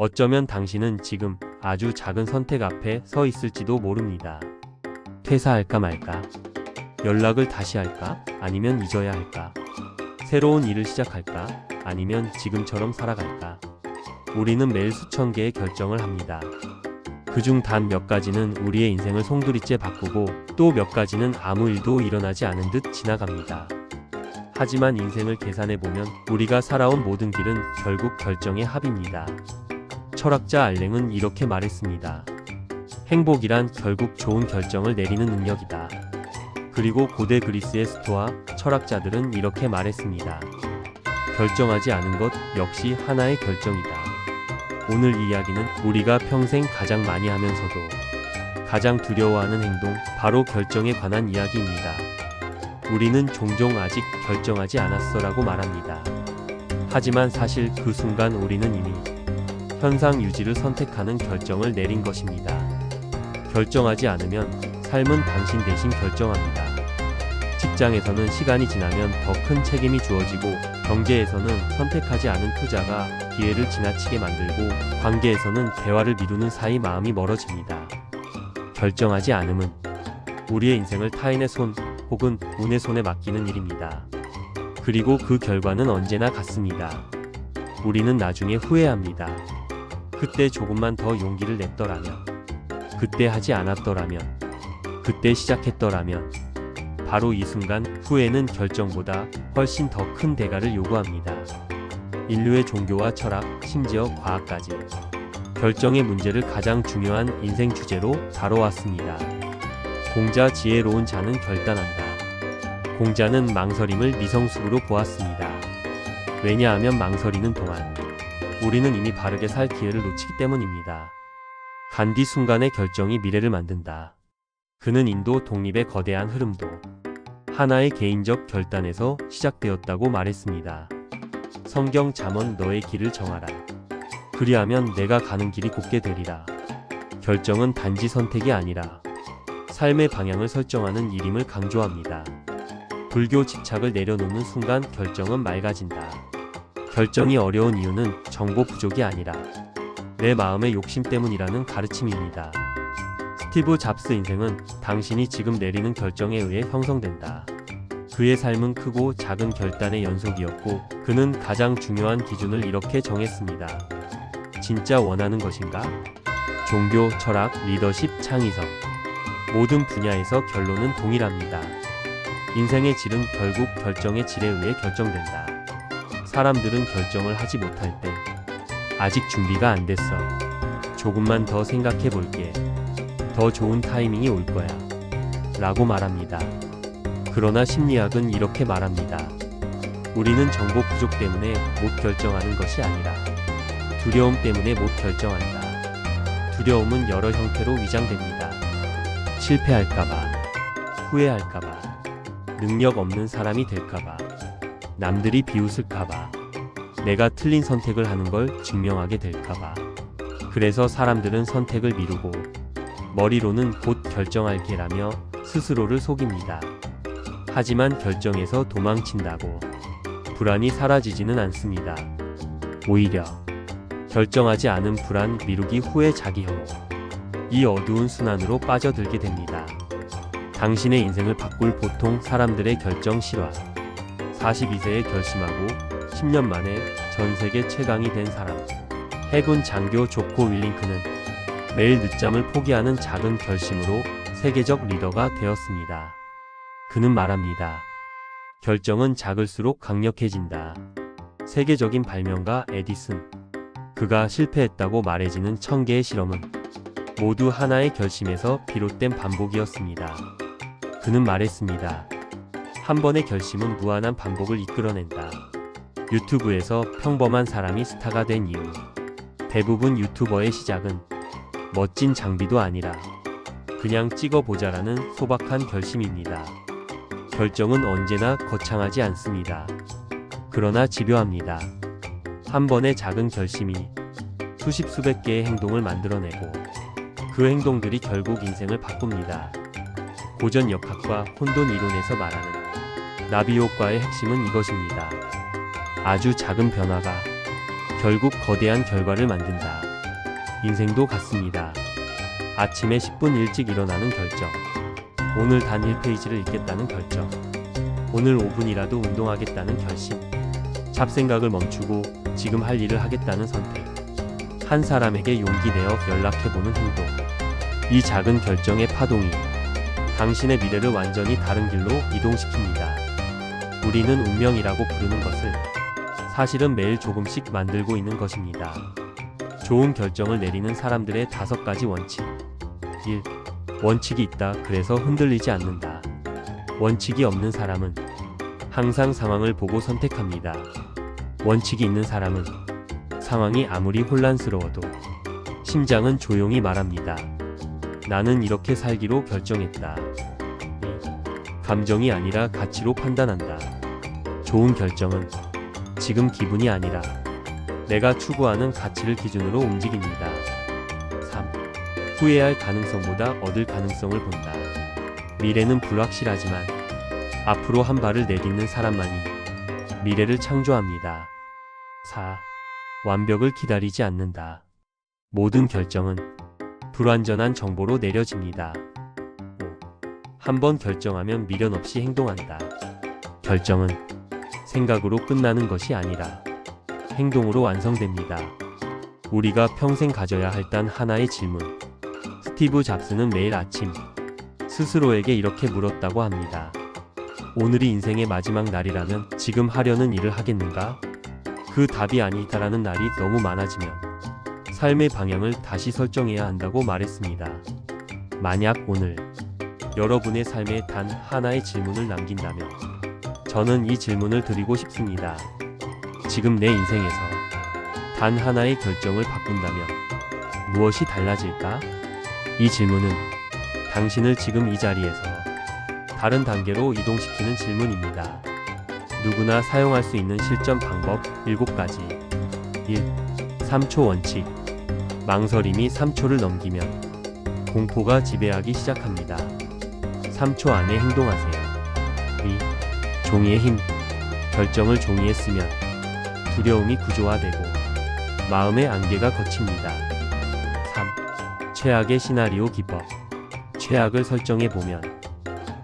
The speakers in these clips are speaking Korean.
어쩌면 당신은 지금 아주 작은 선택 앞에 서 있을지도 모릅니다. 퇴사할까 말까? 연락을 다시 할까? 아니면 잊어야 할까? 새로운 일을 시작할까? 아니면 지금처럼 살아갈까? 우리는 매일 수천 개의 결정을 합니다. 그중 단 몇 가지는 우리의 인생을 송두리째 바꾸고 또 몇 가지는 아무 일도 일어나지 않은 듯 지나갑니다. 하지만 인생을 계산해보면 우리가 살아온 모든 길은 결국 결정의 합입니다. 철학자 알랭은 이렇게 말했습니다. 행복이란 결국 좋은 결정을 내리는 능력이다. 그리고 고대 그리스의 스토아 철학자들은 이렇게 말했습니다. 결정하지 않은 것 역시 하나의 결정이다. 오늘 이야기는 우리가 평생 가장 많이 하면서도 가장 두려워하는 행동, 바로 결정에 관한 이야기입니다. 우리는 종종 아직 결정하지 않았어라고 말합니다. 하지만 사실 그 순간 우리는 이미 현상 유지를 선택하는 결정을 내린 것입니다. 결정하지 않으면 삶은 당신 대신 결정합니다. 직장에서는 시간이 지나면 더 큰 책임이 주어지고, 경제에서는 선택하지 않은 투자가 기회를 지나치게 만들고, 관계에서는 대화를 미루는 사이 마음이 멀어집니다. 결정하지 않음은 우리의 인생을 타인의 손 혹은 운의 손에 맡기는 일입니다. 그리고 그 결과는 언제나 같습니다. 우리는 나중에 후회합니다. 그때 조금만 더 용기를 냈더라면, 그때 하지 않았더라면, 그때 시작했더라면. 바로 이 순간 후회는 결정보다 훨씬 더 큰 대가를 요구합니다. 인류의 종교와 철학, 심지어 과학까지 결정의 문제를 가장 중요한 인생 주제로 다뤄왔습니다. 공자 지혜로운 자는 결단한다. 공자는 망설임을 미성숙으로 보았습니다. 왜냐하면 망설이는 동안 우리는 이미 바르게 살 기회를 놓치기 때문입니다. 간디 순간의 결정이 미래를 만든다. 그는 인도 독립의 거대한 흐름도 하나의 개인적 결단에서 시작되었다고 말했습니다. 성경 잠언 너의 길을 정하라. 그리하면 내가 가는 길이 곱게 되리라. 결정은 단지 선택이 아니라 삶의 방향을 설정하는 일임을 강조합니다. 불교 집착을 내려놓는 순간 결정은 맑아진다. 결정이 어려운 이유는 정보 부족이 아니라 내 마음의 욕심 때문이라는 가르침입니다. 스티브 잡스 인생은 당신이 지금 내리는 결정에 의해 형성된다. 그의 삶은 크고 작은 결단의 연속이었고, 그는 가장 중요한 기준을 이렇게 정했습니다. 진짜 원하는 것인가? 종교, 철학, 리더십, 창의성. 모든 분야에서 결론은 동일합니다. 인생의 질은 결국 결정의 질에 의해 결정된다. 사람들은 결정을 하지 못할 때 아직 준비가 안 됐어. 조금만 더 생각해 볼게. 더 좋은 타이밍이 올 거야. 라고 말합니다. 그러나 심리학은 이렇게 말합니다. 우리는 정보 부족 때문에 못 결정하는 것이 아니라 두려움 때문에 못 결정한다. 두려움은 여러 형태로 위장됩니다. 실패할까봐, 후회할까봐, 능력 없는 사람이 될까봐, 남들이 비웃을까봐, 내가 틀린 선택을 하는 걸 증명하게 될까봐. 그래서 사람들은 선택을 미루고 머리로는 곧 결정할게라며 스스로를 속입니다. 하지만 결정에서 도망친다고 불안이 사라지지는 않습니다. 오히려 결정하지 않은 불안, 미루기, 후회, 자기혐오, 이 어두운 순환으로 빠져들게 됩니다. 당신의 인생을 바꿀 보통 사람들의 결정 실화. 42세에 결심하고 10년 만에 전 세계 최강이 된 사람. 해군 장교 조코 윌링크는 매일 늦잠을 포기하는 작은 결심으로 세계적 리더가 되었습니다. 그는 말합니다. 결정은 작을수록 강력해진다. 세계적인 발명가 에디슨. 그가 실패했다고 말해지는 1000개의 실험은 모두 하나의 결심에서 비롯된 반복이었습니다. 그는 말했습니다. 한 번의 결심은 무한한 반복을 이끌어낸다. 유튜브에서 평범한 사람이 스타가 된 이유. 대부분 유튜버의 시작은 멋진 장비도 아니라 그냥 찍어보자라는 소박한 결심입니다. 결정은 언제나 거창하지 않습니다. 그러나 집요합니다. 한 번의 작은 결심이 수십 수백 개의 행동을 만들어내고 그 행동들이 결국 인생을 바꿉니다. 고전 역학과 혼돈 이론에서 말하는 나비 효과의 핵심은 이것입니다. 아주 작은 변화가 결국 거대한 결과를 만든다. 인생도 같습니다. 아침에 10분 일찍 일어나는 결정. 오늘 단 1페이지를 읽겠다는 결정. 오늘 5분이라도 운동하겠다는 결심. 잡생각을 멈추고 지금 할 일을 하겠다는 선택. 한 사람에게 용기 내어 연락해보는 행동. 이 작은 결정의 파동이 당신의 미래를 완전히 다른 길로 이동시킵니다. 우리는 운명이라고 부르는 것을 사실은 매일 조금씩 만들고 있는 것입니다. 좋은 결정을 내리는 사람들의 5가지 원칙. 1. 원칙이 있다. 그래서 흔들리지 않는다. 원칙이 없는 사람은 항상 상황을 보고 선택합니다. 원칙이 있는 사람은 상황이 아무리 혼란스러워도 심장은 조용히 말합니다. 나는 이렇게 살기로 결정했다. 2. 감정이 아니라 가치로 판단한다. 좋은 결정은 지금 기분이 아니라 내가 추구하는 가치를 기준으로 움직입니다. 3. 후회할 가능성보다 얻을 가능성을 본다. 미래는 불확실하지만 앞으로 한 발을 내딛는 사람만이 미래를 창조합니다. 4. 완벽을 기다리지 않는다. 모든 결정은 불완전한 정보로 내려집니다. 5. 한번 결정하면 미련 없이 행동한다. 결정은 생각으로 끝나는 것이 아니라 행동으로 완성됩니다. 우리가 평생 가져야 할 단 하나의 질문. 스티브 잡스는 매일 아침 스스로에게 이렇게 물었다고 합니다. 오늘이 인생의 마지막 날이라면 지금 하려는 일을 하겠는가? 그 답이 아니다라는 날이 너무 많아지면 삶의 방향을 다시 설정해야 한다고 말했습니다. 만약 오늘 여러분의 삶에 단 하나의 질문을 남긴다면 저는 이 질문을 드리고 싶습니다. 지금 내 인생에서 단 하나의 결정을 바꾼다면 무엇이 달라질까? 이 질문은 당신을 지금 이 자리에서 다른 단계로 이동시키는 질문입니다. 누구나 사용할 수 있는 실전 방법 7가지. 1. 3초 원칙. 망설임이 3초를 넘기면 공포가 지배하기 시작합니다. 3초 안에 행동하세요. 2. 종이의 힘. 결정을 종이에 쓰면 두려움이 구조화되고 마음의 안개가 걷힙니다. 3. 최악의 시나리오 기법. 최악을 설정해보면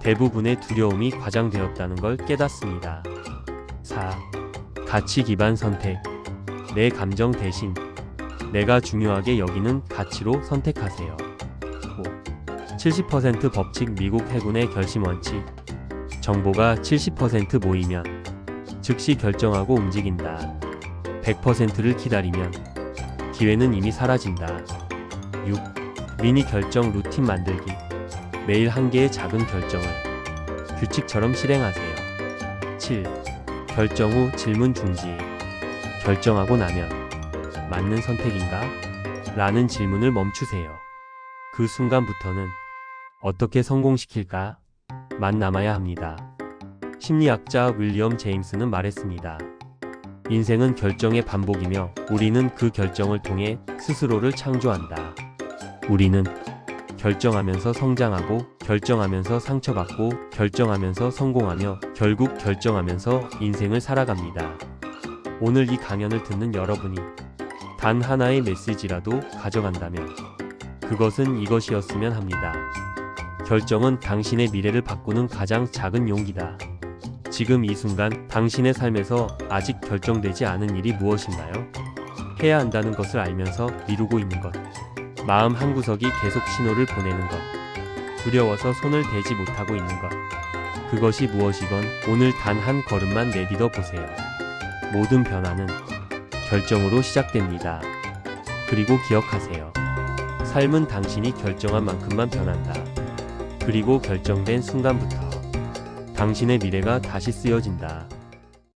대부분의 두려움이 과장되었다는 걸 깨닫습니다. 4. 가치 기반 선택. 내 감정 대신 내가 중요하게 여기는 가치로 선택하세요. 5. 70% 법칙. 미국 해군의 결심 원칙. 정보가 70% 모이면 즉시 결정하고 움직인다. 100%를 기다리면 기회는 이미 사라진다. 6. 미니 결정 루틴 만들기. 매일 한 개의 작은 결정을 규칙처럼 실행하세요. 7. 결정 후 질문 중지. 결정하고 나면 맞는 선택인가? 라는 질문을 멈추세요. 그 순간부터는 어떻게 성공시킬까? 만 남아야 합니다. 심리학자 윌리엄 제임스는 말했습니다. 인생은 결정의 반복이며 우리는 그 결정을 통해 스스로를 창조한다. 우리는 결정하면서 성장하고 결정하면서 상처받고 결정하면서 성공하며 결국 결정하면서 인생을 살아갑니다. 오늘 이 강연을 듣는 여러분이 단 하나의 메시지라도 가져간다면 그것은 이것이었으면 합니다. 결정은 당신의 미래를 바꾸는 가장 작은 용기다. 지금 이 순간 당신의 삶에서 아직 결정되지 않은 일이 무엇인가요? 해야 한다는 것을 알면서 미루고 있는 것. 마음 한구석이 계속 신호를 보내는 것. 두려워서 손을 대지 못하고 있는 것. 그것이 무엇이건 오늘 단 한 걸음만 내딛어 보세요. 모든 변화는 결정으로 시작됩니다. 그리고 기억하세요. 삶은 당신이 결정한 만큼만 변한다. 그리고 결정된 순간부터 당신의 미래가 다시 쓰여진다.